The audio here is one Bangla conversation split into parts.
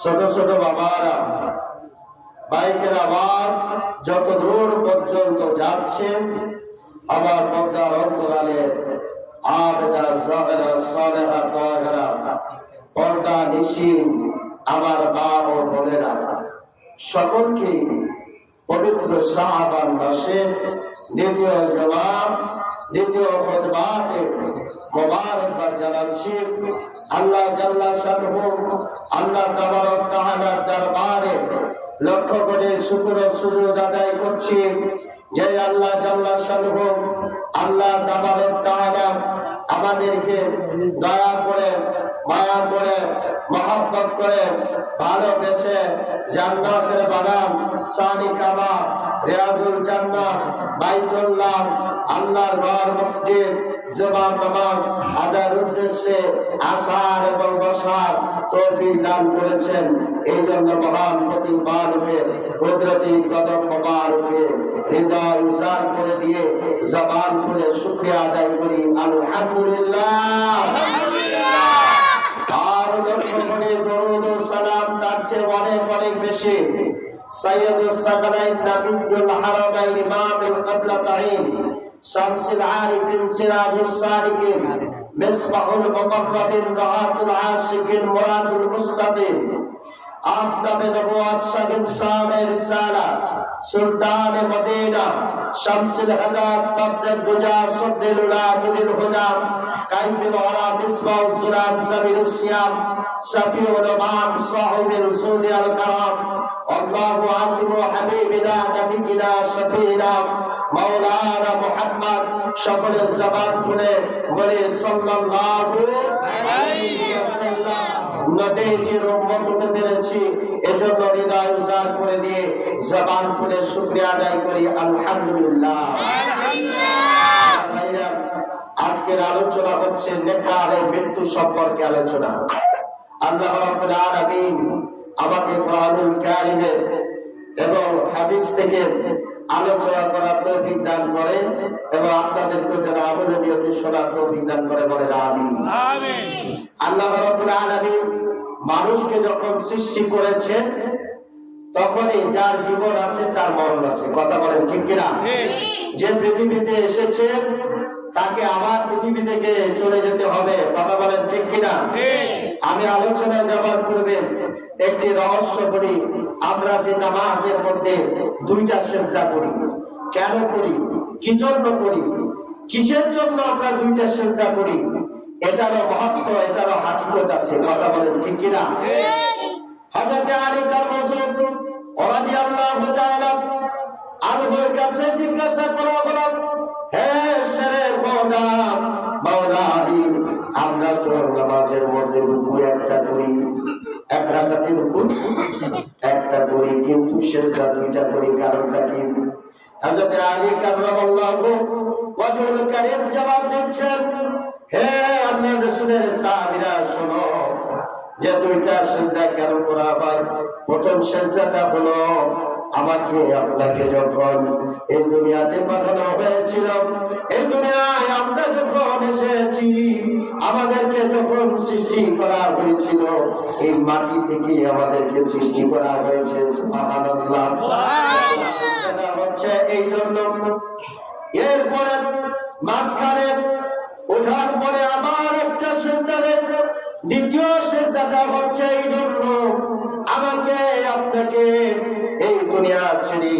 ছোট ছোট বাবারা, বাইকের আওয়াজ যত দূর পর্যন্ত যাচ্ছে, আবার পর্দার অন্তরালে আবেদা সাহেরা সালেহা তাহেরা পর্দা নিশিন আমার মা ও বোনেরা, সকলকে পবিত্র শাবান মাসে দ্বিতীয় জবাব দ্বিতীয় খুতবাতে মোবারকবাদ জানাচ্ছি। আল্লাহ জাল্লা শানহু, আল্লাহ তাবারক তাআলার দরবারে লক্ষ করে শুকর ও সুজুদ আদায় করছি যে আল্লাহ জাল্লা শানহু, আল্লাহ তাবারক তাআলা আমাদেরকে দয়া করে, মায়া করে, মহব্বত করে, ভালোবেসে জান্নাতের বাগান সানি কাবা, রিয়াজুল জান্নাত, বাইতুল্লাহ, আল্লাহর ঘর, মসজিদ, জবান নামাজ আদার উদ্দেশ্যে আসার এবং বসার তৌফিক দান করেছেন। এই জন্য মহান প্রতিপালকের কুদরতি কদম মোবারকে হৃদয় উজাড় করে দিয়ে জবান খুলে শুকরিয়া আদায় করি আলহামদুলিল্লাহ। আর লক্ষ করে দরুদ ও সালাম তার চেয়ে অনেক অনেক বেশি সাইয়্যিদুস সাকালাইন নাবিয়্যুল হারামাইন ইমামুল কিবলাতাইন শামসুল আরিফিন সিরাজুস সালিকিন মিসবাহুল মুকাররাবিন রাহাতুল আশিকিন মুরাদুল মুস্তাকিন আফতাবে নবুওয়াত শাহিদ শামে রিসালা সুলতান মদিনা শামসুল হাদাত বদরুদ দুজা সুদরুল উলা মুনির হুদা কাইফুল ওরা মিসবাহুল জুরাত সাবিরুস সিয়াম শাফিউল উমাম সাহিবুল রসুল আল কারাম আল্লাহু আসিমু হাবিবিনা নবিয়িনা শফিনা মাওলানা মুহাম্মদ সকলের জবান খুলে বলে সাল্লাল্লাহু আলাইহি ওয়াসাল্লাম। নবীজির উম্মত হতে পেরেছি, এজন্য হৃদয় উজাড় করে দিয়ে জবান খুলে শুকরিয়া আদায় করি আলহামদুলিল্লাহ। আজকের আলোচনা হচ্ছে নেকালের মৃত্যু সম্পর্কে আলোচনা। আল্লাহ রাব্বুল আলামিন আমাকে কোরআনুল কারীমে এবং হাদিস থেকে আলোচনা করার তৌফিক দান করেন এবং আপনাদেরকে যারা আমল নিয়তে শোনার তৌফিক দান করে বলেন আমিন। আল্লাহ রাব্বুল আলামিন মানুষকে যখন সৃষ্টি করেছেন তখনই যার জীবন আছে তার মরণ আছে, কথা বলেন ঠিক কিনা? যে পৃথিবীতে এসেছে তাকে আবার পৃথিবী থেকে চলে যেতে হবে, কথা বলেন ঠিক কিনা? আমি আলোচনায় যাবার পূর্বে একটি রহস্য বলি। আমরা যে নামাজের মধ্যে দুইটা সেজদা করি, কেন করি, কি জন্য করি, কিসের জন্য আমরা দুইটা সেজদা করি, এটারও মহত্ব, এটারও হাকিকত আছে, কথা বলেন ঠিক কিনা? হযরত আলী কাররামুল্লাহ রাদিয়াল্লাহু তাআলা আল্লাহর কাছে জিজ্ঞাসা করা হলো, হে শেরে খোদা মাওলা আলী, আমরা তো নামাজের মধ্যে রুকু একটা করি, এক রাকাতে রুকু একটা করি, কিন্তু সেজদা দুইটা করি, কারণটা কি? হযরত আলী কাররামাল্লাহু ওয়াজহুল কারীম জবাব দিচ্ছেন, হে আল্লাহর রাসূলের সাহাবীরা শোনো, যে দুইটা সেজদা কেন করা হয়। প্রথম সেজদাটা হলো আমাকে আপনাকে যখন এই দুনিয়াতে পাঠানো হয়েছিল, এই দুনিয়ায় আমরা যখন এসেছি, আমাদেরকে যখন সৃষ্টি করা হয়েছিল, এই মাটি থেকে আমাদেরকে সৃষ্টি করা হয়েছে। সুবহানাল্লাহ। এটা হচ্ছে এই জন্য, এরপরে মাঝখানে ওঠার পরে আবার একটা সিজদা দেন। দ্বিতীয় সিজদাটা হচ্ছে এই জন্য, আমাকে আপনাকে এই দুনিয়া ছেড়ে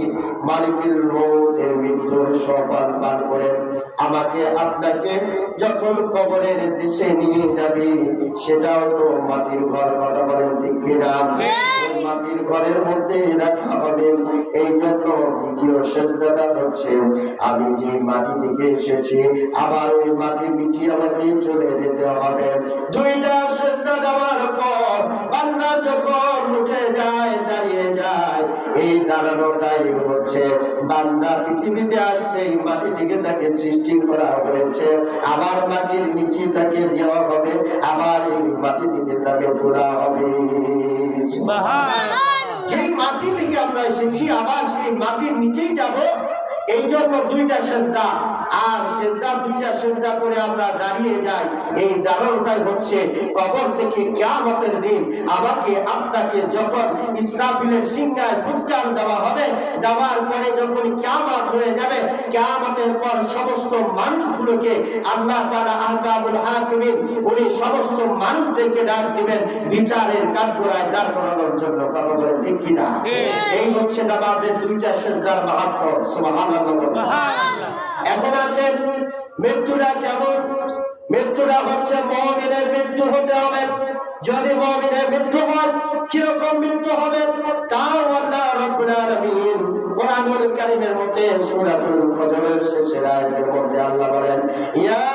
মালিকুল মউতের মৃত্যুর সোপান পার করে আমাকে আপনাকে যখন কবরের দেশে নিয়ে যাবে, সেটাও তো মাটির ঘর, কথা বলেন ঠিক কিনা? মাটির ঘরের মধ্যে রাখা হবে। এই জন্য দ্বিতীয় সিজদাটা হচ্ছে, আমি যে মাটি থেকে এসেছি আবার ওই মাটির নিচে আমাকে চলে যেতে হবে। দুইটা সিজদা দেওয়ার পর বান্দা যখন উঠে যায়, দাঁড়িয়ে যায়, এই দাঁড়ানোটাই হচ্ছে বান্দা পৃথিবীতে আসছে, এই মাটি থেকে তাকে সৃষ্টি করা হয়েছে, আবার মাটির নিচে তাকে দেওয়া হবে, আবার এই মাটি থেকে তাকে তোলা হবে। যে মাটি থেকে আমরা এসেছি আবার সেই মাটির নিচেই যাব। এই জন্য দুইটা সিজদা, আর সিজদা দুইটা সিজদা করে আমরা দাঁড়িয়ে যাই। এই দাঁড়ানোটাই হচ্ছে কবর থেকে কিয়ামতের দিন আমাকে আপনাকে যখন ইসরাফিলের সিংহায় ফুৎকার দেওয়া হবে, দেওয়ার পরে যখন কিয়ামত হয়ে যাবে, কিয়ামতের পর সমস্ত মানুষগুলোকে আল্লাহ তাআলা আহকামুল হাকিমিন, উনি সমস্ত মানুষদেরকে ডাক দিবেন বিচারের কাঠগড়ায় দাঁড় করানোর জন্য। কথা বলেন ঠিক কিনা? এই হচ্ছে নামাজের দুইটা সিজদার মাহাত্ম্য। সুবহানাল্লাহ। এখন আসেন মৃত্যুটা কেমন? মৃত্যুটা হচ্ছে মুমিনের মৃত্যু হতে হবে। যদি মুমিনের মৃত্যু হয়, কিরকম মৃত্যু হবে তাও আল্লাহ রাব্বুল আলামিন কোরআনুল কারীমের মধ্যে সূরাতুল ফজরের শেষের আয়াতের মধ্যে আল্লাহ বলেন, ইয়া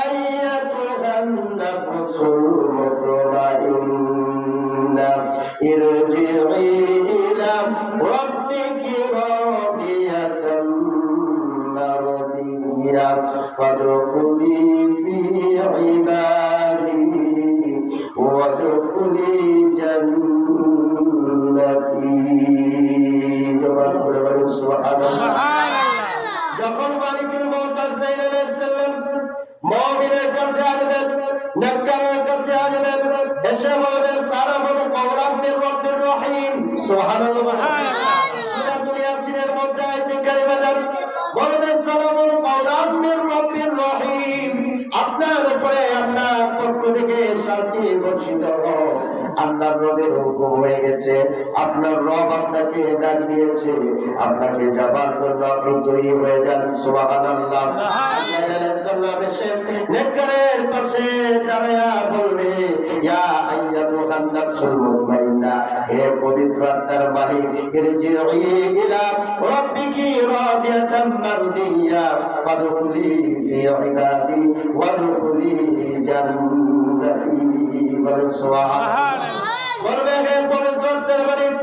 আইয়াতুহান নাফসুল মুতমাইন্না ইরজিই ইলা রাব্বিকি রাদিয়াতাম মারদিয়া ফাদখুলি ফি ইবাদি ওয়াদখুলি জান্নাতি। সুবহানাল্লাহ। যখন মালিকুল মউত আজরাইল আলাইহিস সালাম মুমিনের কাছে আসবেন, নেককারের কাছে আসবেন, এসে বলবেন সালামুন কওলাম মির রাব্বির রহিম। সুবহানাল্লাহ। সূরাতুল ইয়াসিনের মধ্যে আয়াতে কারিমা বলবেন সালামুন কওলাম মির রাব্বির রহিম, আপনার উপরে আল্লাহর পক্ষ থেকে শান্তি বর্ষিত হোক। আল্লাহর রবের হুকুম হয়ে গেছে, আপনার রব আপনাকে ডাক দিয়েছে, আপনাকে যাবার জন্য আপনি তৈরি হয়ে যান। সুবহানাল্লাহ। সাল্লাল্লাহু এসে নেককারের পাশে দাঁড়ায়া বলবে, ইয়া আইয়াতুহান নাফসুল মুতমাইন্না, হে পবিত্র আত্মার মালিক, ইরজিই ইলা রাব্বিকি রাদিয়াতাম মারদিয়া ফাদখুলি ফি ইবাদি ওয়াদখুলি জান্নাতি। সুবহানাল্লাহ। বলবে, হে পবিত্র আত্মার মালিক,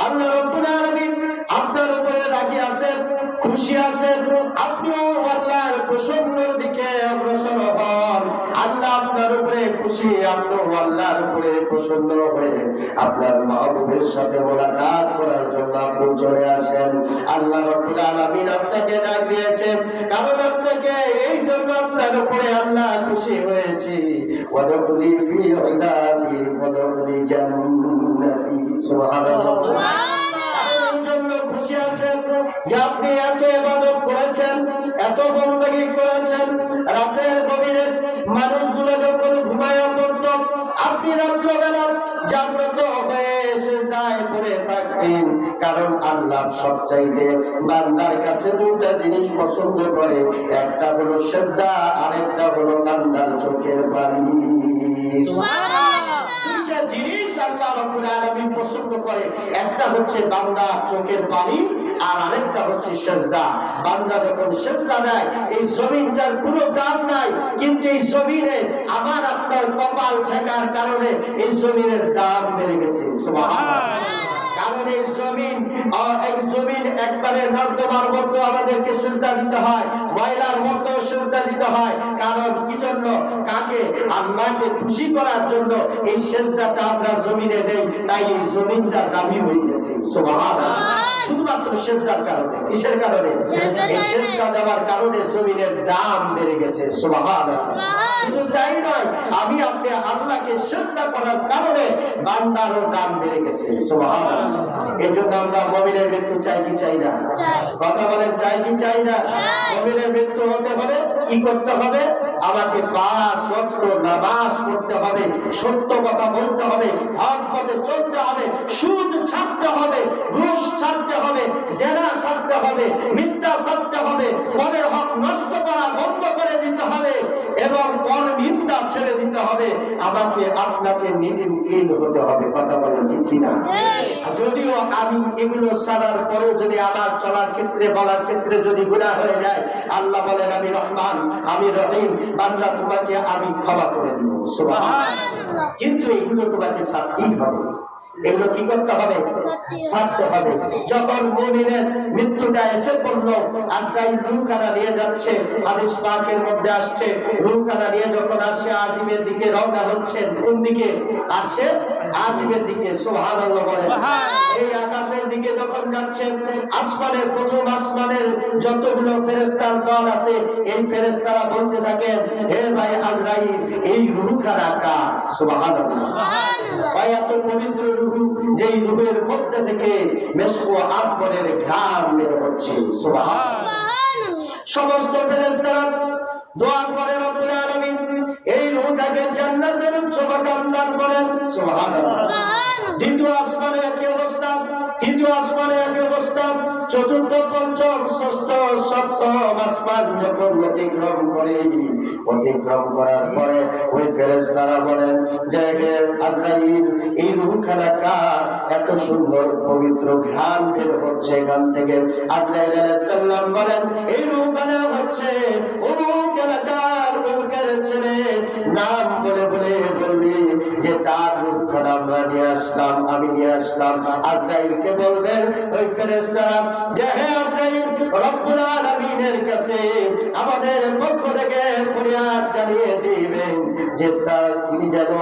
আল্লাহ রাব্বুল আলামিন আপনার উপরে রাজি আছেন, খুশি আছেন, আপনিও আল্লাহর প্রসন্নর দিকে অগ্রসর হন। আল্লাহ আপনার উপরে খুশি, আপনিও আল্লাহর উপরে প্রসন্ন হয়ে আপনার মাহবুবের সাথে মোলাকাত করার জন্য আপনি চলে আসেন। আল্লাহ রাব্বুল আলামিন আপনাকে ডাক দিয়েছেন, কারণ আপনাকে এই জন্য আপনার উপরে আল্লাহ খুশি হয়েছে। ওয়াদখুলি ফি ইবাদি ওয়াদখুলি জান্নাতি। সুবহানাল্লাহ। খুশি আছেন যে আপনি এত ইবাদত করেছেন, এত বندگی করেছেন। রাতের গভীরে মানুষগুলো যখন ঘুমায়া পড়ত, আপনি রাত্রবেলা জাগ্রত হয়ে সিজদায় পড়ে থাকতেন। কারণ আল্লাহ সবচাইতে বান্দার কাছে দুইটা জিনিস পছন্দ করে, একটা হলো সিজদা, আরেকটা হলো বান্দার চোখের পানি। সুবহানাল্লাহ। দুইটা জিনিস আল্লাহ রাব্বুল আলামিন পছন্দ করে, একটা হচ্ছে বান্দা চোখের পানি, আর আরেকটা হচ্ছে সিজদা। বান্দা যখন সিজদা দেয়, এই জমিনটার কোনো দাম নাই, কিন্তু এই জমিনে আমার আপনার কপাল ঠেকার কারণে এই জমিনের দাম বেড়ে গেছে। সুবহানাল্লাহ। কারণ কারণ এই জমিন একবারে নর্দমার মতো আমাদেরকে সিজদা দিতে হয়, ময়লার মতো সিজদা দিতে হয়। কারণ কি জন্য? কাকে? আল্লাহকে খুশি করার জন্য এই সিজদাটা আমরা জমিনে দেই, তাই এই জমিনটা দামি হয়ে গেছে। সুবহানাল্লাহ। শুধুমাত্র সিজদার কারণে। কিসের কারণে? এই সিজদা দেওয়ার কারণে জমিনের দাম বেড়ে গেছে। সুবহানাল্লাহ। শুধু তাই নয়, আমি আপনি আল্লাহকে সিজদা করার কারণে বান্দারও দাম বেড়ে গেছে। সুবহানাল্লাহ। এজন্য আমরা মুমিনের মৃত্যু চাই কি চাই না? কথা বলেন, চাই কি চাই না? মুমিনের মৃত্যু হতে হলে কি করতে হবে? আমাকে 5 ওয়াক্ত নামাজ পড়তে হবে, সত্য কথা বলতে হবে, হক পথে চলতে হবে, সুদ ছাড়তে হবে, ঘুষ ছাড়তে হবে, জেনা ছাড়তে হবে, মিথ্যা ছাড়তে হবে, পরের হক নষ্ট করা বন্ধ করে দিতে হবে এবং পর নিন্দা ছেড়ে দিতে হবে। আমাকে আপনাকে নির্ভীল হতে হবে। কথা বলেন ঠিক কিনা? যদিও আমি এগুলো ছাড়ার পরেও যদি আমার চলার ক্ষেত্রে বলার ক্ষেত্রে যদি গুনাহ হয়ে যায়, আল্লাহ বলেন আমি রহমান, আমি রহিম, বান্দা তোমাকে আমি ক্ষমা করে দিব। সুবহানাল্লাহ। কিন্তু এগুলো তোমাকে ছাড়তেই হবে। এগুলো কি করতে হবে? ছাড়তে হবে। যখন মুমিনের মৃত্যুটা এসে পড়লো, আজরাইল রূহখানা নিয়ে যাচ্ছে, হাদিস পাকের মধ্যে আসছে, রূহখানা নিয়ে যখন আসে আজিমের দিকে রওনা হচ্ছেন। কোন দিকে আসে? আজিমের দিকে। সুবহানাল্লাহ বলেন। এই আকাশের দিকে যখন যাচ্ছেন, আসমানের প্রথম আসমানের যতগুলো ফেরেশতার দল আছে, এই ফেরেশতারা বলতে থাকেন, হে ভাই আজরাইল, এই রূহখানা কার? সুবহানাল্লাহ। ভাই এত পবিত্র যেই রূহের মধ্যে থেকে মেশক ও আম্বরের ঘ্রাণ বের হচ্ছে। সুবহানাল্লাহ। সমস্ত ফেরেশতারা দোয়া করে রব্বুল আলামিন এই রূহটাকে জান্নাতের উচ্চ মাকাম দান করেন। সুবহানাল্লাহ। দ্বিতীয় আসমানে একই অবস্থা, তৃতীয় আসমানে একই অবস্থা, চতুর্থ, পঞ্চম, ষষ্ঠ, সপ্তম আসমান যখন অতিক্রম করার পরে ওই ফেরেশতারা বলেন যে আজরাইল, এই রূহখানা কার? এত সুন্দর পবিত্র ঘ্রাণ বের হচ্ছে এখান থেকে। আজরাইল আলাইহিস সালাম বলেন, এই রূহখানা হচ্ছে অমুক এলাকার অমুকের ছেলে, নাম বলে বলবি যে তার রূহখানা আমরা নিয়ে আসলাম, আমি নিয়ে আসলাম। আজরাইলকে বলবেন ওই ফেরেশতারা যে হে আজরাইল, রব্বুল আলামিনের কাছে আমাদের পক্ষ থেকে ফরিয়াদ জানিয়ে দিবেন যে তিনি যেন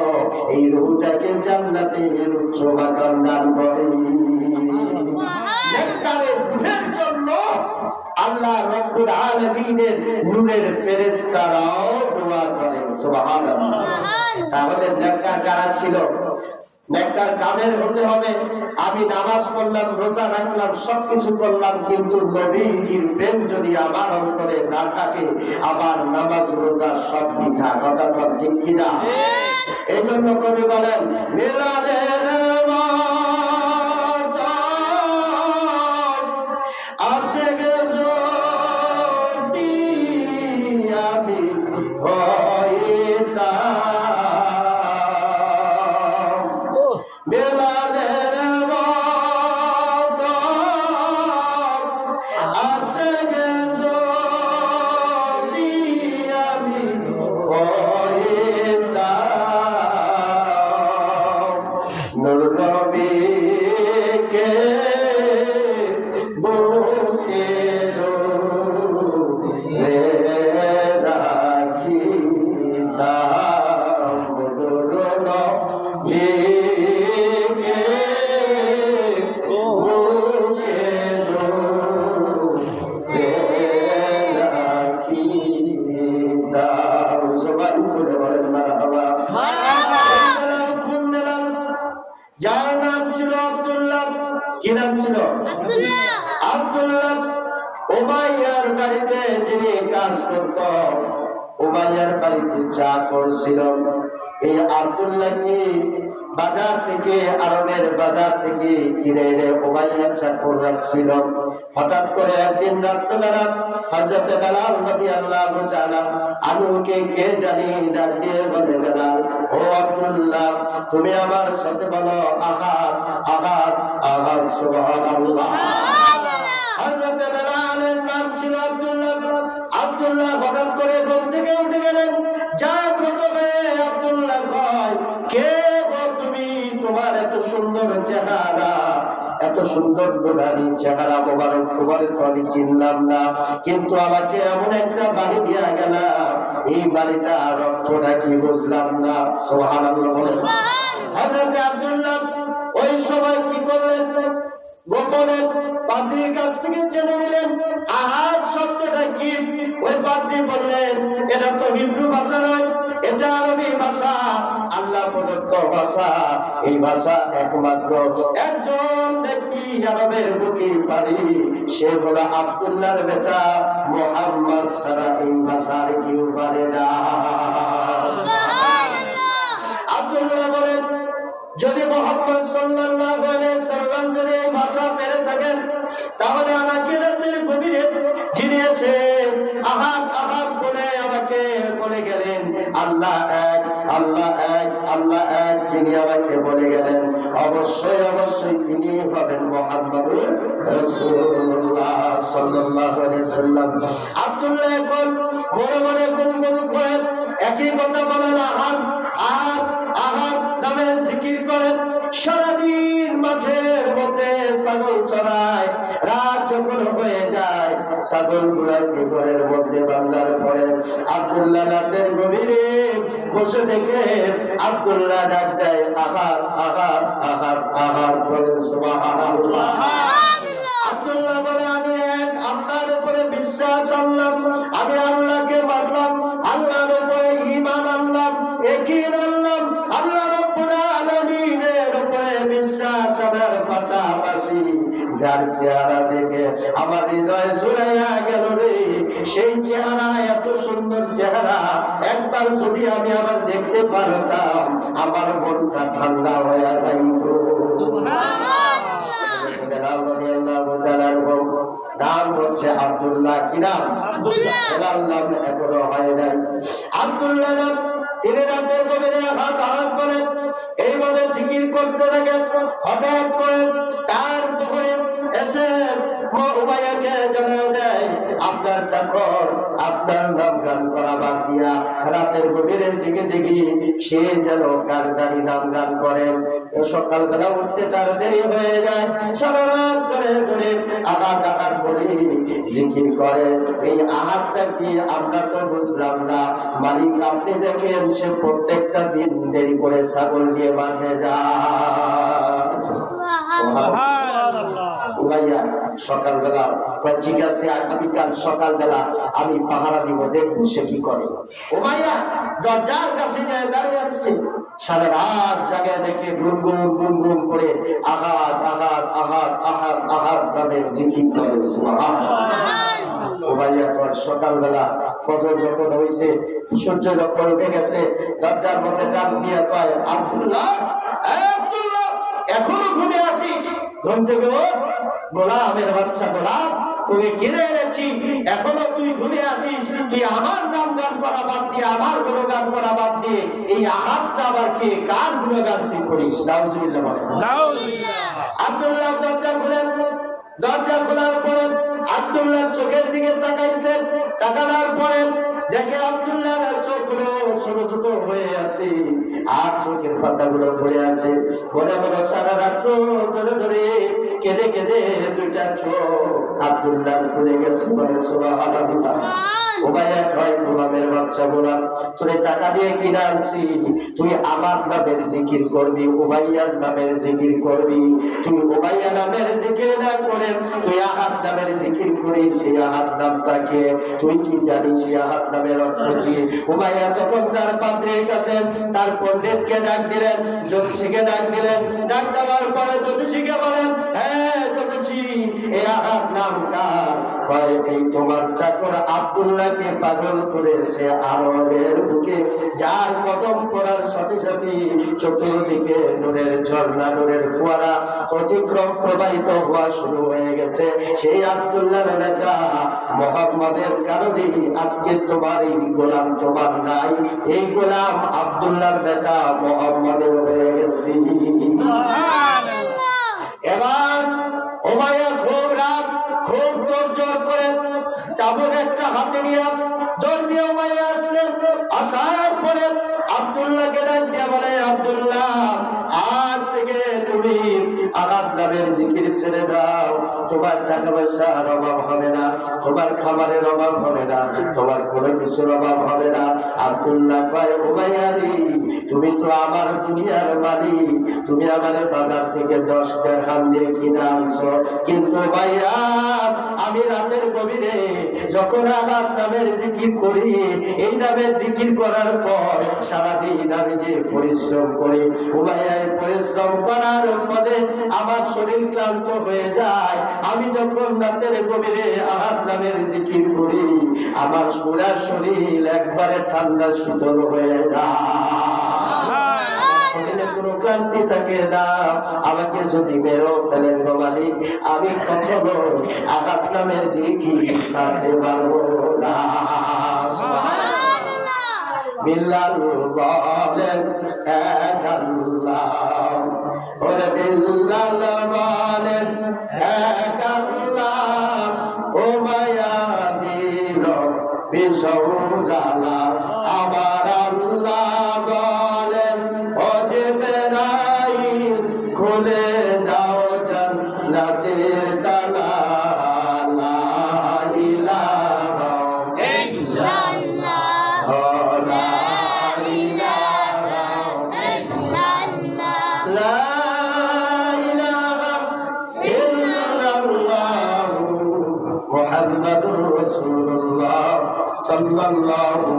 এই রূহটাকে জান্নাতের উচ্চ মাকাম দান করেন। নেককারের রূহের জন্য আল্লাহ রব্বুল আলামিনের নূরের ফেরেশতারাও দোয়া করেন। সুবহানাল্লাহ। তাহলে নেককার কারা ছিল? নেককার কাদের হতে হবে? আমি নামাজ পড়লাম, রোজা রাখলাম, সবকিছু করলাম, কিন্তু নবীজির প্রেম যদি আমার অন্তরে না থাকে, আবার নামাজ রোজা সব বৃথা। কথা ঠিক কিনা? এই জন্য কবি বলেন, মিলাদের আসে গে যদি আমি বেলালের আসে গে যদি আমি নূর নবীকে বুকে রাখিতাম, নূর নবীকে বুকে রাখিতাম। জবান করে বলেন মারহাবা। যার নাম ছিল আব্দুল্লাহ। কি নাম ছিল? আব্দুল্লাহ। উমাইয়ার বাড়িতে যিনি কাজ করত, উমাইয়ার বাড়িতে চাকর ছিল। এই আব্দুল্লাহকে বাজার থেকে, আরবের বাজার থেকে কিনে এনে উমাইয়ার চাকর রাখছিল। হঠাৎ করে একদিন রাত্রবেলা হযরত বেলাল রাদিয়াল্লাহু তাআলা আনহুকে কে জানি ডাক দিয়ে বলে, বেলাল, ও আব্দুল্লাহ, তুমি আমার সাথে বলো আহাদ আহাদ আহাদ। সুবহানাল্লাহ। হযরত বেলালের নাম ছিল আব্দুল্লাহ। আব্দুল্লাহ হঠাৎ করে ঘুম থেকে উঠে গেলেন। জাগ্রত হয়ে আব্দুল্লাহ কয়, কে গো তুমি? তোমার এত সুন্দর চেহারা, এত সুন্দর নুরানি চেহারা মোবারক, তোমার তো আমি চিনলাম না, কিন্তু আমাকে এমন একটা বাড়ি দিয়া গেল, এই বাড়িটা রক্তটা কি বুঝলাম না। সুবহানাল্লাহ বলেন। হযরত আব্দুল্লাহ ওই সময় কি করলেন? গোপনে পাদ্রীর কাছ থেকে জেনে নিলেন আহাদ শব্দটা কি। ওই পাদ্রী বললেন, এটা তো হিব্রু ভাষা নয়, এটা আরবি ভাষা, আল্লাহ প্রদত্ত ভাষা। এই ভাষা একমাত্র একজন ব্যক্তি আরবের বুকে পারি, সে হলো আব্দুল্লাহর বেটা মুহাম্মদ ছাড়া এই ভাষার কেউ পারে না। আব্দুল্লাহ বলেন, যদি মুহাম্মদ সাল্লাল্লাহু আলাইহি সাল্লাম যদি এই ভাষা পেরে থাকেন, তাহলে আমাকে রাতের গভীরে যিনি এসে আহাদ আহাদ বলে আমাকে বলে গেলেন আল্লাহ এক, আল্লাহ এক, আল্লাহ এক, যিনি আমাকে বলে গেলেন, অবশ্যই অবশ্যই তিনি হবেন মুহাম্মদুর রাসূলুল্লাহ সাল্লাল্লাহু আলাইহি সাল্লাম। আব্দুল্লাহ এখন মনে মনে গুনগুন করে একই কথা বলেন, আহাদ আহাদ আহাদ নামে জিকির করেন। সারাদিন মাঠের মধ্যে ছাগল চড়ায়, রাত যখন হয়ে যায় ছাগল গুলাকে ঘরের মধ্যে বান্ধার পরে আব্দুল্লাহ রাতের গভীরে বসে দেখে আব্দুল্লাহ ডাক দেয় আহাদ আহাদ আহাদ আহাদ বলে সুবহানাল্লাহ। আব্দুল্লাহ বলে, আমি এক আল্লাহর উপরে বিশ্বাস আনলাম, আমি আল্লাহকে মানলাম, আল্লাহর উপরে ঈমান আনলাম, ইয়াকিন আনলাম, আল্লাহ রাব্বুল আলামিনের উপরে বিশ্বাস আনার পাশাপাশি যার চেহারা দেখে আমার হৃদয় জুড়াইয়া গেল রে, সেই চেহারা, এত সুন্দর চেহারা একবার যদি আমি আবার দেখতে পারতাম, আমার মনটা ঠান্ডা হয়ে যাইত। নাম হচ্ছে আব্দুল্লাহ। কি নাম? নাম এখনো হয় নাই। আব্দুল্লাহ নাম তিনি রাতের গভীরে আহাদ আহাদ বলেন এইভাবে জিকির করতে থাকেন। হঠাৎ করে তার পুকুরে এসে উমাইয়াকে জানায় দেয়, আপনার চাকর আপনার নাম গান করা বাদ দিয়া রাতের গভীরে জেগে জেগে সে যেন কার জানি নাম গান করে। সকালবেলা উঠতে তার দেরি হয়ে যায়, সারা রাত ধরে ধরে আহাদ আহাদ করে জিকির করে। এই আহাদটা কি আমরা তো বুঝলাম না, মালিক আপনি দেখেন সে প্রত্যেকটা দিন দেরি করে ছাগল নিয়ে মাঠে যায়। সকালবেলা ঠিক আছে, আগামীকাল সকালবেলা আমি পাহারা দিব, দেখবো সে কি করে। উমাইয়া দরজার কাছে যায় দাঁড়িয়ে আছে, সারা রাত জায়গায় দেখে গুনগুন গুনগুন করে আহাদ আহাদ আহাদ আহাদ আহাদ নামের জিকির করে। সকালবেলা ফজর যখন হয়েছে, সূর্য যখন উঠে গেছে, দরজার মধ্যে ডাক দিয়ে কয়, আব্দুল্লাহ আব্দুল্লাহ এখনো ঘুমে আছিস? ঘুম থেকে গোলামের বাচ্চা গোলাম, তোকে কিনে এনেছি, এখনো তুই ঘুরে আছিস? তুই আমার নাম গান করা বাদ দিয়ে, আমার গুণগান করা বাদ দিয়ে এই আহাদটা আবার কে, কার গুণগান তুই করিস? নাউজুবিল্লাহ বলেন। আব্দুল্লাহ দরজা খুলেন। দরজা খোলার পরে আব্দুল্লাহ চোখের দিকে তাকাইছে, তাকানোর পরে দেখে আব্দুল্লাহ চোখগুলো ছোট ছোট হয়ে আছে আর চোখের পাতাগুলো ফুলে আছে। মনে মনে সারা রাত ধরে ধরে কেঁদে কেঁদে দুইটা চোখ আব্দুল্লাহ ফুলে গেছে। বলে সুবহানাল্লাহ। উমাইয়া কয়, গোলামের বাচ্চা গোলাম, তোরে টাকা দিয়ে কিনে আনছি, তুই আমার নামের জিকির করবি, উমাইয়ার নামের জিকির করবি। তুই উমাইয়া নামের জিকির না করে তুই আহাদ নামের জিকির করিস। সেই আহাদ নামটাকে তুই কি জানিস? সেই আহাদ নামের অর্থ কি? উমাইয়া তখন তার পাদ্রীর কাছে তার পণ্ডিতকে ডাক দিলেন, জ্যোতিষীকে ডাক দিলেন। ডাক দেওয়ার পরে জ্যোতিষীকে বলেন, হ্যাঁ জ্যোতিষী, এই আহাদ নাম কার? কয়, এই তোমার চাকর আব্দুল্লাহকে পাগল করেছে আরবের বুকে, যার কদম পড়ার সাথে সাথে চতুর্দিকে নূরের ঝর্ণা, নূরের ফোয়ারা অতিক্রম প্রবাহিত হওয়া শুরু হয়ে গেছে। সেই আব্দুল্লাহর বেটা মুহাম্মাদের কারণে আজকে তোমার এই গোলাম তোমার নাই, এই গোলাম আব্দুল্লাহর বেটা মুহাম্মাদের হয়ে গেছে। এবার উমাইয়া খুব রাত, খুব তোড়জোড় করে চাবুক একটা হাতে নিয়ে দৌড় দিয়ে উমাইয়া আসলেন। আসার পরে আব্দুল্লাহকে ডাক দিয়ে বলে, আব্দুল্লাহ আজ থেকে তুমি আহাদ নামের জিকির ছেড়ে দাও, তোমার টাকা পয়সার অভাব হবে না, তোমার খাবারের অভাব হবে না, তোমার কোনো কিছুর অভাব হবে না। আব্দুল্লাহ কয়, উমাইয়া রে, তুমি তো আমার দুনিয়ার মালিক, তুমি আমার বাজার থেকে 10 দিরহাম দিয়ে কিনে আনছো, কিন্তু ভাইয়া আমি রাতের গভীরে যখন আমার নামের জিকির করি, এই নামের জিকির করার পর সারাদিন আমি যে পরিশ্রম করি, উমাইয়া পরিশ্রম করার ফলে আমার শরীর ক্লান্ত হয়ে যায়। আমি যখন রাতের গভীরে আমার নামের জিকির করি, আমার পুরা শরীর একবারে ঠান্ডা শীতল হয়ে যায়, শরীরে কোনো ক্লান্তি থাকে না। আমাকে যদি মেরেও ফেলেন গো মালিক, আমি কখনো আঘাত নামের জিকির ছাড়তে পারবো না। বিল্লাল বলেন এক আল্লাহ, ওরে বিল্লাল বলেন এক আল্লাহ, ও মায়া দিল বিশ্বজালা আমার আল্লাহ বলেন, ও জিবরাইল খুলে দাও জান্নাতের তালা, লা ইলাহা ইল্লাল্লাহ, লা ইলাহা ইল্লাল্লাহ, লা ইলাহা ইল্লাল্লাহ মুহাম্মাদুর রাসূলুল্লাহ সাল্লাল্লাহু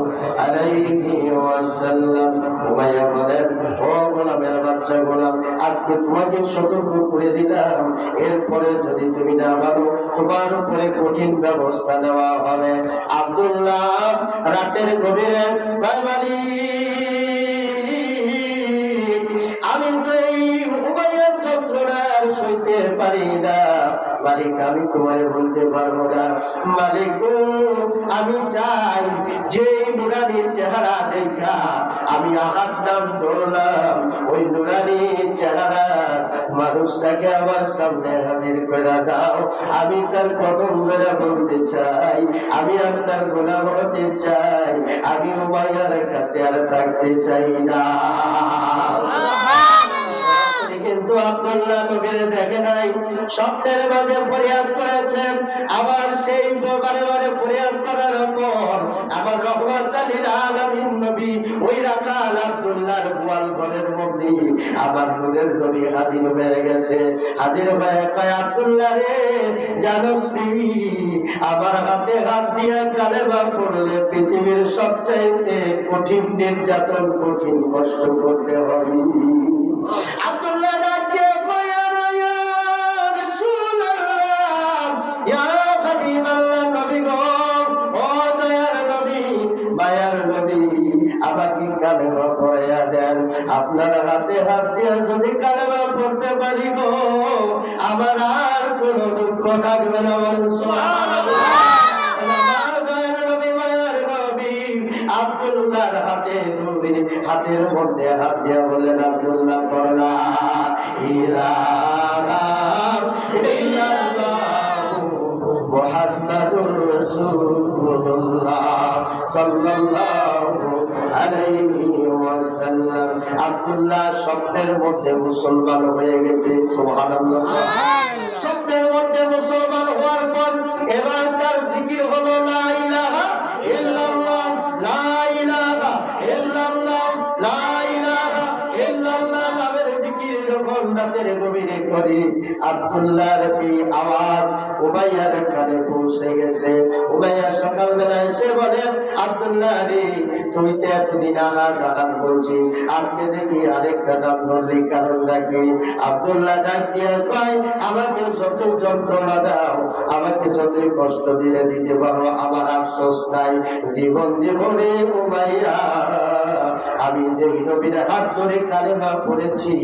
আলাইহি ওয়াসাল্লাম। উমাইয়া বলেন, ও গোলামের বাচ্চা গোলাম, আজকে তোমাকে সতর্ক করে দিলাম, এরপরে যদি তুমি না মানো তোমার উপরে কঠিন ব্যবস্থা নেওয়া হবে। আব্দুল্লাহ রাতের গভীরে কয়, মালিক আমি তো এই উমাইয়ার যন্ত্রণা আর সইতে পারি না, মালিক আমি তোমারে বলতে পারবো না, মালিক আমি চাই যে নুরানি চেহারা দেখা আমি আমার নাম ধরলাম, ওই নুরানি চেহারা মানুষটাকে আমার সামনে হাজির করে দাও, আমি তার কদম ধরে বলতে চাই, আমি আপনার গোলাম হতে চাই, আমি উমাইয়ার কাছে আর থাকতে চাই না। কিন্তু আব্দুল্লাহ নবীরে দেখে নাই, স্বপ্নের মাঝে ফরিয়াদ করেছেন, আবার সেই বারে বারে ফরিয়াদ করার পর আমার রহমত লিল আলামিন নবী ওই রাখাল আব্দুল্লাহর গোয়াল ঘরের মধ্যে আমার নূরের নবী হাজির হয়ে গেছে। হাজির হয়ে কয়, আব্দুল্লাহ রে, জানোস নি আমার হাতে হাত দিয়ে কালেমা পড়লে পৃথিবীর সবচাইতে কঠিন নির্যাতন, কঠিন কষ্ট করতে হবে। আব্দুল্লাহ ডাকে কয়, ইয়া রাসূলুল্লাহ, ইয়া হাবিবাল্লাহ, নবী গো, ও দয়ার নবী, মায়ার নবী, আমাকে কালেমা পড়াইয়া দেন, আপনার হাতে হাত দিয়ে যদি কালেমা পড়তে পারি গো, আমার আর কোনো দুঃখ থাকবে না। বলেন সুবহানাল্লাহ। আব্দুল্লাহর হাতে ধরে হাতের মধ্যে হাত দিয়া বলেন, আব্দুল্লাহ করলা মুহাম্মাদুর রাসূলুল্লাহ সাল্লাল্লাহু আলাইহি ওয়াসাল্লাম। আব্দুল্লাহ স্বপ্নের মধ্যে মুসলমান হয়ে গেছে। সুবহানাল্লাহ। স্বপ্নের মধ্যে মুসলমান হওয়ার পর এবার তার জিকির হলো লা ইলাহা ইল্লাল্লাহ, লা ইলাহা ইল্লাল্লাহ, লা ইলাহা ইল্লাল্লাহ নামের জিকির যখন রাতের গভীরে করি, আব্দুল্লাহর এই আওয়াজ উমাইয়ার কানে পৌঁছে গেছে। উমাইয়া সকালবেলা এসে বলে, আব্দুল্লাহ রে, তুই তো এতদিন আহার ডাকাত বলছিস, আজকে দেখি আরেকটা নাম ধরলি, কারণটা কি? আব্দুল্লাহ ডাক দিয়ে কয়, আমাকে যত যন্ত্রণা দাও, আমাকে যতই কষ্ট দিলে দিতে পারো, আমার আফসোস নাই, জীবন জীবনে উমাইয়া আমি যে নবীর হাত ধরে কালেমা পড়েছি,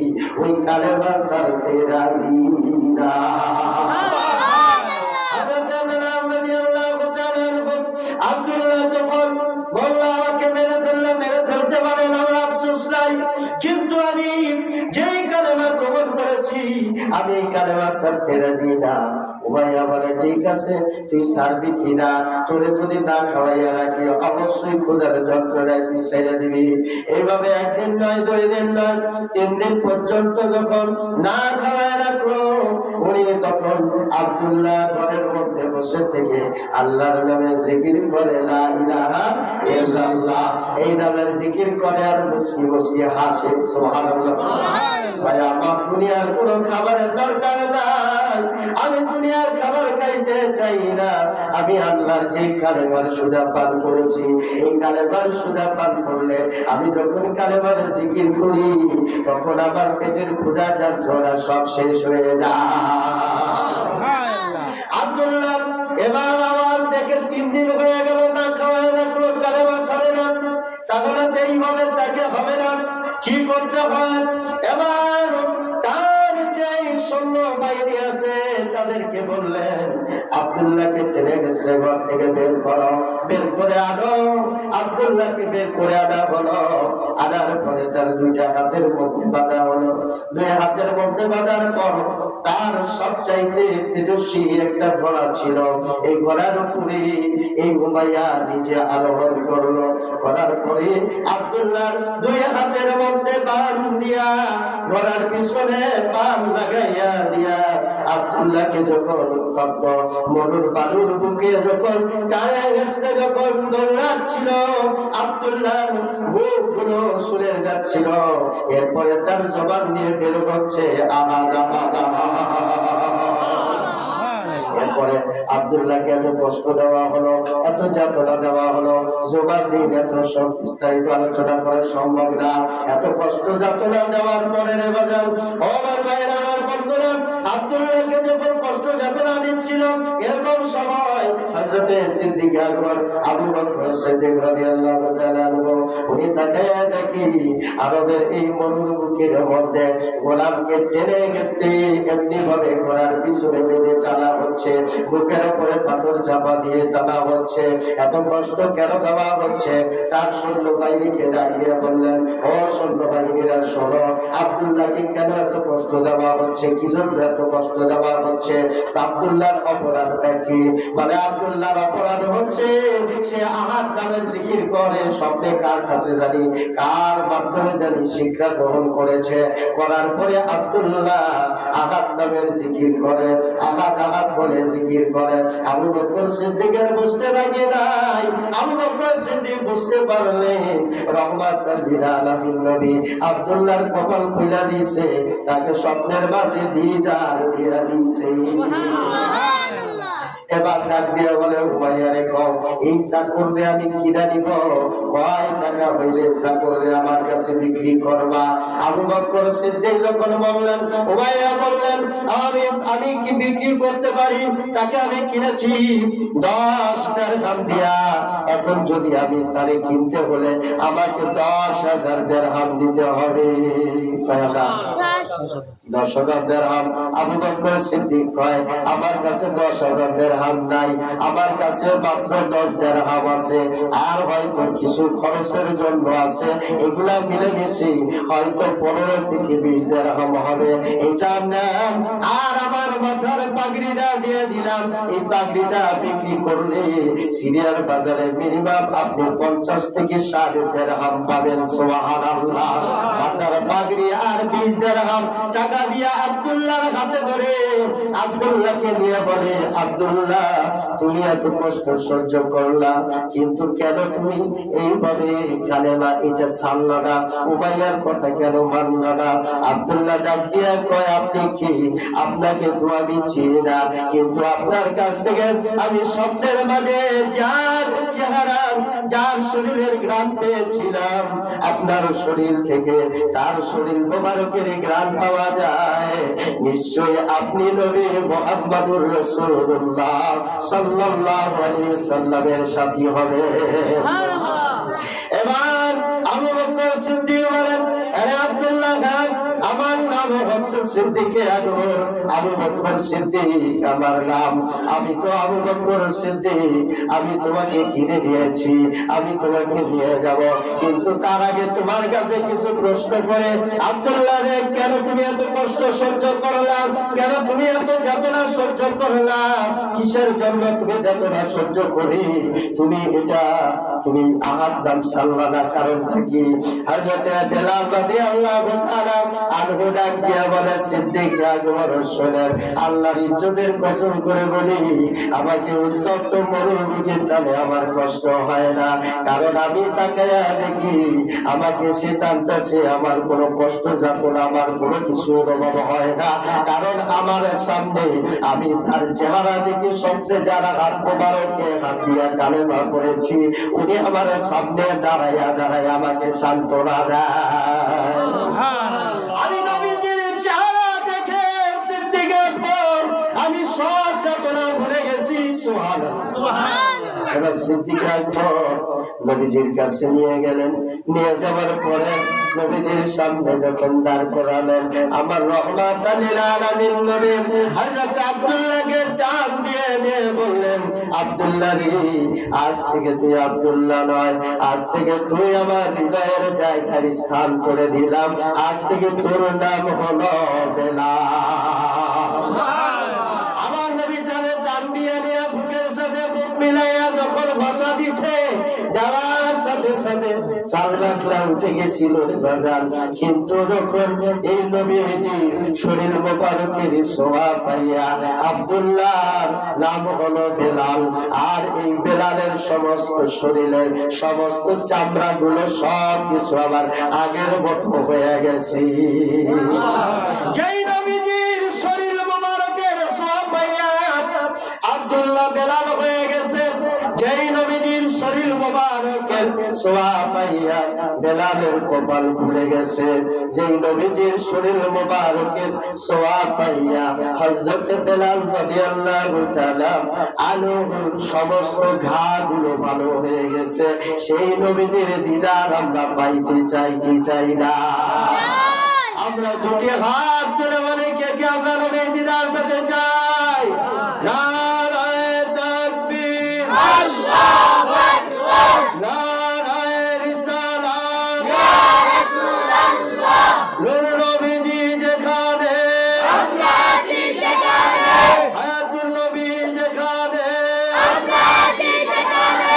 ওই কালেমা ছাড়তে রাজি না। আব্দুল্লাহ যখন বলল, আমাকে মেরে ফেললে মেরে ফেলতে পারেন, আমার আফসোস নাই, কিন্তু আমি যেই কালেমা গ্রহণ করেছি, আমি এই কালেমা ছাড়তে রাজি না। উমাইয়া বলে, ঠিক আছে, তুই ছাড়বি কিনা? তোরে যদি না খাওয়াইয়া রাখি, অবশ্যই ক্ষুধার যন্ত্রণায় তুই ছেড়ে দিবি। এইভাবে একদিন নয়, 2 দিন নয়, 3 দিন পর্যন্ত যখন না খাওয়ায় রাখলো। উনি তখন আব্দুল্লাহ ঘরের মধ্যে বসে থেকে আল্লাহর নামে জিকির করে, লা ইলাহা ইল্লাল্লাহ, এই নামের জিকির করে আর বসিয়ে বসিয়ে হাসে। সুবহানাল্লাহ। ভাই আমার দুনিয়ার কোনো খাবারের দরকার নাই, আমি দুনিয়ার খাবার খাইতে চাই না। আমি আল্লাহর যে কালেমার সুদা পান করেছি, এই কালেমার সুদা পান করলে আমি যখন কালেমার জিকির করি তখন আমার পেটের ক্ষুধা যন্ত্রণা সব শেষ হয়ে যায়। আব্দুল্লাহ এবার আওয়াজ দেখে 3 দিন হয়ে গেল না খাওয়া রাখলো, কালেমা ছাড়ে না। তাহলে এইভাবে তাকে হবে না, কি করতে হয়? এবার তার যে সৈন্য বাহিনী আছে তাদেরকে বললেন, আব্দুল্লাহকে টেনে গেছে ঘর থেকে বের করো, বের করে আনো। আব্দুল্লাহকে বের করে আনা হলো। আনার পরে তার 2টা হাতের মধ্যে বাঁধা হলো। 2 হাতের মধ্যে বাঁধার পর তার সবচাইতে তেজস্বী একটা ঘোড়া ছিল। এই ঘোড়ার উপরে এই উমাইয়া নিজে আরোহণ করলো। করার পরে আব্দুল্লাহর 2 হাতের মধ্যে বান দিয়া ঘোড়ার পিছনে বান লাগাইয়া দিয়া আব্দুল্লাহকে যখন উত্তপ্ত মরুর বালুর বুকে যখন টায়া গেছে, যখন দৌড়াচ্ছিল, আব্দুল্লাহর বুক গুলো শুনে যাচ্ছিল। এরপরে তার জবান দিয়ে বের হচ্ছে আহাদ আহাদ এরপরে আব্দুল্লাহকে এত কষ্ট দেওয়া হলো, এত যাতনা দেওয়া হলো, জবান দিয়ে এত সব বিস্তারিত আলোচনা করা সম্ভব না। এত কষ্ট যাতনা দেওয়ার পরে রে বাজান, ও আমার ভাইয়েরা, আমার বন্ধুরা, আব্দুল্লাহকে যখন কষ্ট যাতনা দিচ্ছিল, এরকম সময় হযরতে সিদ্দিক আকবর আবু বকর সিদ্দিক রাদিয়াল্লাহু তাআলা আনহু উনি তাকায়া দেখি আরবের এই মরুভূমির মধ্যে গোলামকে টেনে গেছে, এমনি ভাবে ঘোড়ার পিছনে বেঁধে টানা হচ্ছে, বুকের উপরে পাথর চাপা দিয়ে টানা হচ্ছে। এত কষ্ট কেন দেওয়া হচ্ছে? তার সৈন্য বাহিনীকে ডাক দিয়ে বললেন, ও সৈন্য বাহিনীরা শোনো, আব্দুল্লাহকে কেন এত কষ্ট দেওয়া হচ্ছে, কি জন্য এত কষ্ট দেওয়া হচ্ছে? আব্দুল্লাহর অপরাধটা কি? মানে আব্দুল্লাহর অপরাধ হচ্ছে সে আহাদ নামের জিকির করে। স্বপ্নে কার কাছে জানি, কার মাধ্যমে জানি শিক্ষা গ্রহণ করেছে। করার পরে আব্দুল্লাহ আহাদ নামের জিকির করে, আহাদ আহাদ বলে জিকির করে। আবু বকর সিদ্দিকের বুঝতে বাকি নাই। আবু বকর সিদ্দিক বুঝতে পারলেন রহমাতুল লিল আলামিন নবী আব্দুল্লাহর কপাল খুলে দিয়েছে, তাকে স্বপ্নের মাঝে দিদার দিয়ে দিয়েছে। এবার ডাক দিয়ে বলে, উমাইয়ারে কও, এই চাকরে আমি কিনা নিব? কয় টাকা হইলে চাকরে আমার কাছে বিক্রি করবা? আবু বকর সিদ্দিক যখন বললেন, উমাইয়া বললেন, আমি কি বিক্রি করতে পারি? তাকে আমি কিনেছি 10 দিরহাম দিয়া। এখন যদি আমি তারে কিনতে হলে আমাকে 10,000 দিরহাম দিতে হবে। 10,000 দিরহাম। আবু বকর সিদ্দিক কয়, আমার কাছে 10,000 দিরহাম নাই, আমার কাছে মাত্র 10 দিরহাম আছে, আর হয়তো কিছু খরচের জন্য আছে, এগুলা মিলে মিশে হয়তো 15 থেকে 20 দিরহাম হবে। এটা নাম। আর আমার মাথার পাগড়িটা দিয়ে দিলাম, এই পাগড়িটা বিক্রি করলে সিরিয়ার বাজারে মিনিমাম আপনি 50 থেকে 60 দিরহাম পাবেন। সুবহানাল্লাহ। মাথার পাগড়ি আর 20 দিরহাম টাকা দিয়ে আব্দুল্লাহর হাতে ধরে আব্দুল্লাহকে নিয়ে বলে, আব্দুল্লাহ, তুমি এত কষ্ট সহ্য করলা, কিন্তু কেন তুমি এইভাবে কালেমা এটা ছাড়লা না? উমাইয়ার কথা কেন মানলা না? আব্দুল্লাহ ডাক দিয়া কয়, আপনি কি? আপনাকে তো আমি চিনি না, কিন্তু আপনার কাছ থেকে আমি স্বপ্নের মাঝে যার চেহারা, যার শরীরের ঘ্রাণ পেয়েছিলাম, আপনার শরীর থেকে তার শরীর মোবারকের ঘ্রাণ পাওয়া যায়। নিশ্চয়ই আপনি নবী মুহাম্মদুর রাসূলুল্লাহ সাল্লাল্লাহু আলাইহি সাল্লামের সাথী হবে। এবার আবু বকর সিদ্দিক বলেন, আরে আব্দুল্লাহ খান, আমার নাম হচ্ছে সিদ্দিকে আকবর। আবু বকর সিদ্দিক আমার নাম। আমি তো আবু বকর সিদ্দিক। আমি তোমাকে কিনে দিয়েছি, আমি তোমাকে নিয়ে যাব, কিন্তু তার আগে তোমার কাছে কিছু প্রশ্ন করে। আব্দুল্লাহ রে, কেন তুমি এত কষ্ট সহ্য করলা? কেন তুমি এত যাতনা সহ্য করলা? কিসের জন্য তুমি যাতনা সহ্য করি? তুমি আহাদ নাম ছাড়লা না, কারণ কি? হযরত বেলাল রাদিয়াল্লাহু তাআলা আনহু ডাক দিয়া বলে, বকর সিদ্দিক আকবর শোনেন, আল্লাহর ইজ্জতের কসম করে বলি, আমাকে উত্তপ্ত মরুভূমির টানে আমার কষ্ট হয় না, কারণ আমি তাকে দেখি আমাকে সে টানতেছে, আমার কোনো কষ্ট যাত না, আমার কোনো কিছু অনুভব হয় না, কারণ আমার সামনে আমি যার চেহারা দেখি, স্বপ্নে যারা হাত মোবারকে হাত দিয়া কালেমা পড়েছি, উনি আমার সামনে দাঁড়াইয়া দাঁড়াইয়া আমাকে সান্ত্বনা দেয়। আমি নবীজির চেহারা দেখে সিদ্দিক আকবর আমি সব চেতনা ভুলে গেছি। সুবহানাল্লাহ। এবার সিদ্দিক আকবর নবীজির কাছে নিয়ে গেলেন, নিয়ে যাওয়ার পরে নবীজির সামনে যখন দাঁড় করালেন, আমার রহমাতাল লিল আলামিন নবী হযরত আব্দুল্লাহকে টান দিয়ে নিয়ে বললেন, আব্দুল্লাহ রে, আজ থেকে তুই আব্দুল্লাহ নয়, আজ থেকে তুই আমার হৃদয়ের জায়গায় স্থান করে দিলাম, আজ থেকে তোর নাম হলো বেলাল। আমার নবী জানে টান দিয়ে নিয়ে বুকের সাথে বুক মিলাইয়া যখন বসা দিছে, যাওয়ার সাথে সাথে সালমানরা উঠে গেছিল বাজার, কিন্তু যখন এই নবীজি শরীর মোবারকের ছোঁয়া পাইয়া আব্দুল্লাহর নাম হলো বেলাল, আর এই বেলালের সমস্ত শরীরের সমস্ত চামড়া গুলো সব কিছু আবার আগের মতো হয়ে গেছে। যেই নবীজির শরীর মোবারকের ছোঁয়া পাইয়া আব্দুল্লাহ বেলাল হয়ে গেছে, যেই নবীজির শরীর মোবারকের ছোঁয়া পাইয়া বেলালের কপাল খুলে গেছে, যেই নবীজির শরীর মোবারকের ছোঁয়া পাইয়া হযরত বেলাল রাদিয়াল্লাহু তাআলা আনহুর সমস্ত ঘাগুলো ভালো হয়ে গেছে, সেই নবীজির দিদার আমরা পাইতে চাই কি চাই না? আমরা দুটি হাত তুলে বলে কে কে আমরা নবীর দিদার পেতে চাই? নারায়ে তাকবীর, আল্লাহু আকবার, নারায়ে রিসালাত, ইয়া রাসূলুল্লাহ। নূর নবীজি যেখানে আমরা আছি সেখানে, হায়াতুল নবী যেখানে আমরা আছি সেখানে,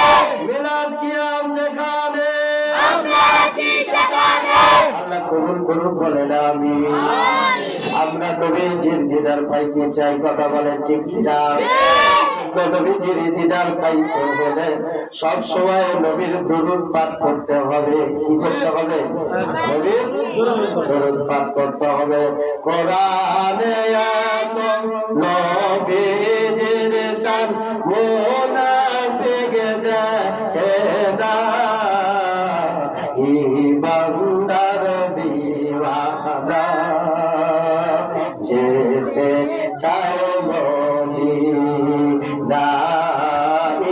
মিলাদ কিয়াম যেখানে আমরা আছি সেখানে, আল্লাহ কবুল করুন বলেন আমিন। আমরা নবীজির দিদার পাইতে চাই, কথা বলেন ঠিক কিনা? নবীজির দিদার পাইতে হলে সব সময় নবীর দরুদ পাঠ করতে হবে। কি করতে হবে? নবীর দরুদ পাঠ করতে হবে। কোরআনে এত নবীজির শান মুনাফিক দেখে না, ইমানদার দিওয়ানা যেতে চায় মদিনা,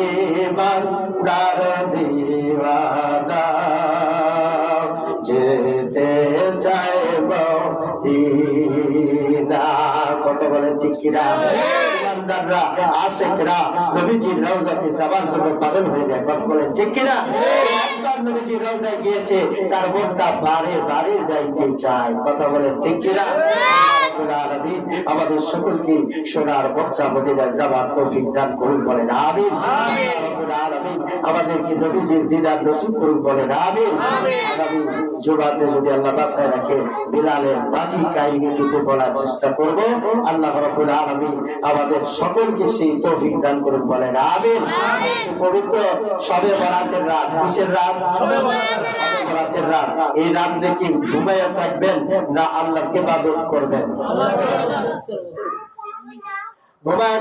ইমানদার দিওয়ানা যেতে চায় মদিনা। কত বলেন ঠিক কিনা? ইমানদাররা আশিকরা নবীজির রওজাতে যাবার জন্য পাগল হয়ে যায়, কথা বলেন ঠিক কিনা? একবার নবীজির রওজায় গিয়েছে, তার মনটা বারে বারে যাইতে চায়, কথা বলেন ঠিক কিনা? আমাদের সকলকে সোনার মক্কা মদিনায় যাওয়ার তৌফিক দান করুন বলেন আমিন। আমাদেরকে নবীজির দিদার নসিব করুন বলেন আমিন। আগামী জুমাতে যদি আল্লাহ বাঁচায় রাখে বিলালের বাকি কাহিনীটুকু বলার চেষ্টা করব। আল্লাহ রাব্বুল আলামিন আমাদের সকলকে সেই তৌফিক দান করুন বলেন আমিন। পবিত্র শবে বরাতের রাত, কিসের রাত? শবে বরাতের রাত। এই রাতে কি ঘুমাইয়া থাকবেন না আল্লাহকে ইবাদত করবেন? ঘুমায়